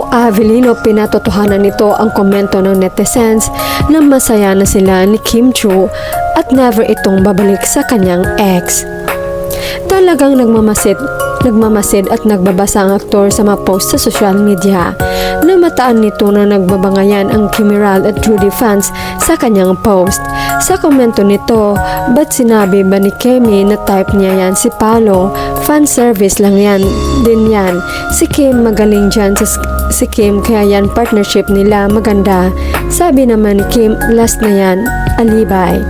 Avelino, pinatotohanan nito ang komento ng netizens na masaya na sila ni Kim Chiu at never itong babalik sa kanyang ex. Talagang nagmamasid at nagbabasa ang aktor sa mga post sa social media. Namataan nito na nagbabangayan ang Kimiral at Judy fans sa kanyang post. Sa komento nito, ba't sinabi ba ni Kemi na type niya yan si Paolo? Fan service lang yan, din yan. Si Kim magaling dyan si Kim, kaya yan partnership nila maganda. Sabi naman ni Kim, last na yan, alibay.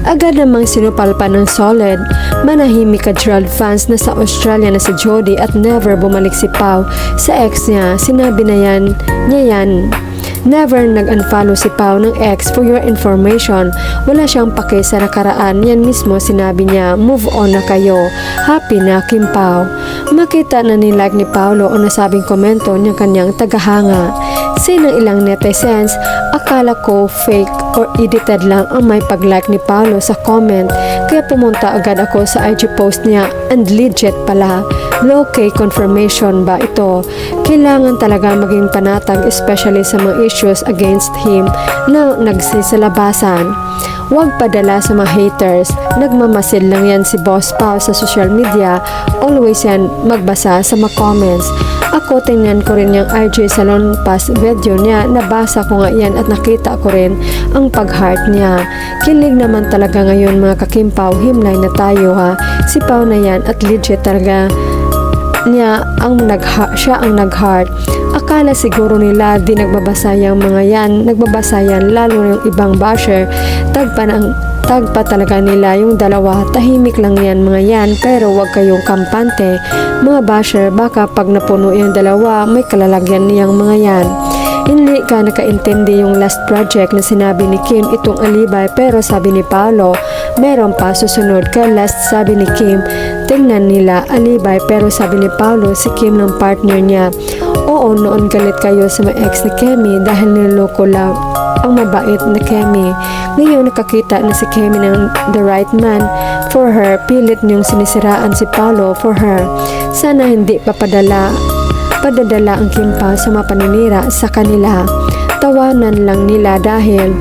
Agad namang sinupal pa ng solid. Manahimik ka Gerald fans na sa Australia na si Jody at never bumalik si Pao sa ex niya. Sinabi na niya yan. Never nag-unfollow si Pao ng ex. For your information, wala siyang pake sa nakaraan. Yan mismo sinabi niya, move on na kayo. Happy na Kim Pao. Makita na nilike ni Paolo o nasabing komento niyang kanyang tagahanga. Say ng ilang netizens, akala ko fake or edited lang ang may pag-like ni Paolo sa comment, kaya pumunta agad ako sa IG post niya and legit pala. Low-key confirmation ba ito? Kailangan talaga maging panatag, especially sa mga issues against him na nagsisalabasan. Huwag padala sa mga haters. Nagmamasid lang yan si Boss Pao sa social media. Always yan magbasa sa mga comments. Ako, tingnan ko rin yung RJ Salon Pass video niya. Nabasa ko nga yan at nakita ko rin ang pag-heart niya. Kilig naman talaga ngayon mga kakimpaw. Himlay na tayo ha. Si Pao na yan at legit talaga niya siya ang nag-heart. Akala siguro nila di nagbabasa yung mga yan. Nagbabasa yan lalo yung ibang basher. Tagpa talaga nila yung dalawa. Tahimik lang yan mga yan, pero wag kayong kampante. Mga basher, baka pag napuno yung dalawa, may kalalagyan niyang mga yan. Hindi ka nakaintindi yung last project na sinabi ni Kim itong alibay, pero sabi ni Paolo, meron pa susunod. Kaya last sabi ni Kim, tingnan nila alibay, pero sabi ni Paolo si Kim ng partner niya. Oo, noon galit kayo sa mga ex ni Kemi dahil niloko lang ang mabait na Kemi. Ngayon nakakita na si Kemi ng the right man for her. Pilit niyong sinisiraan si Paolo for her. Sana hindi padadala ang Kim Pao sa mga paninira sa kanila. Tawanan lang nila dahil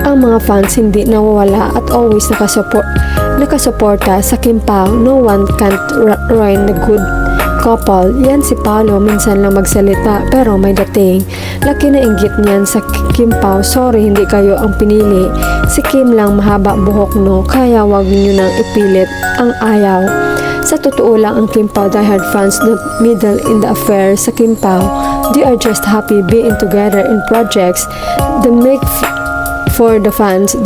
ang mga fans hindi nawawala at always nakasuporta sa Kim Pao. No one can't ruin the good couple. Yan si Paolo, minsan lang magsalita pero may dating. Laki na inggit niyan sa Kim Pao. Sorry, hindi kayo ang pinili. Si Kim lang mahaba buhok no, kaya wag niyo nang ipilit ang ayaw. Sa totoo lang ang Kim Pao diehard fans na middle in the affair sa Kim Pao. They are just happy being together in projects that make for the fans.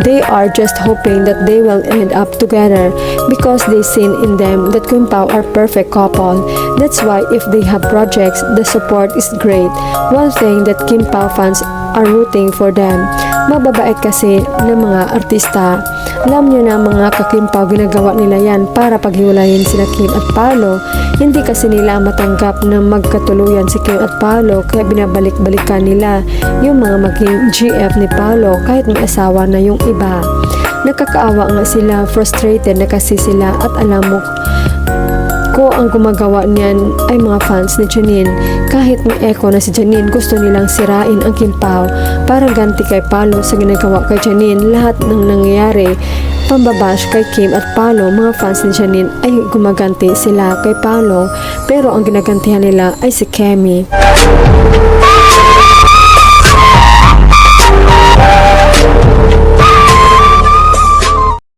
They are just hoping that they will end up together because they seen in them that Kim Pao are perfect couple. That's why if they have projects, the support is great. One thing that Kim Pao fans are rooting for them. Mababait kasi ng mga artista. Alam nyo na mga kakimpaw, ginagawa nila yan para paghiwalayin sila Kim at Paolo. Hindi kasi nila matanggap na magkatuluyan si Kim at Paolo, kaya binabalik-balikan nila yung mga maging GF ni Paolo kahit may asawa na yung iba. Nakakaawa nga sila, frustrated na kasi sila at alam mo ko ang gumagawa niyan ay mga fans ni Janine. Kahit may echo na si Janine, gusto nilang sirain ang Kim Pao para ganti kay Paolo sa ginagawa kay Janine. Lahat ng nangyayari pambabash kay Kim at Paolo, mga fans ni Janine ay gumaganti sila kay Paolo, pero ang ginagantihan nila ay si Kemi.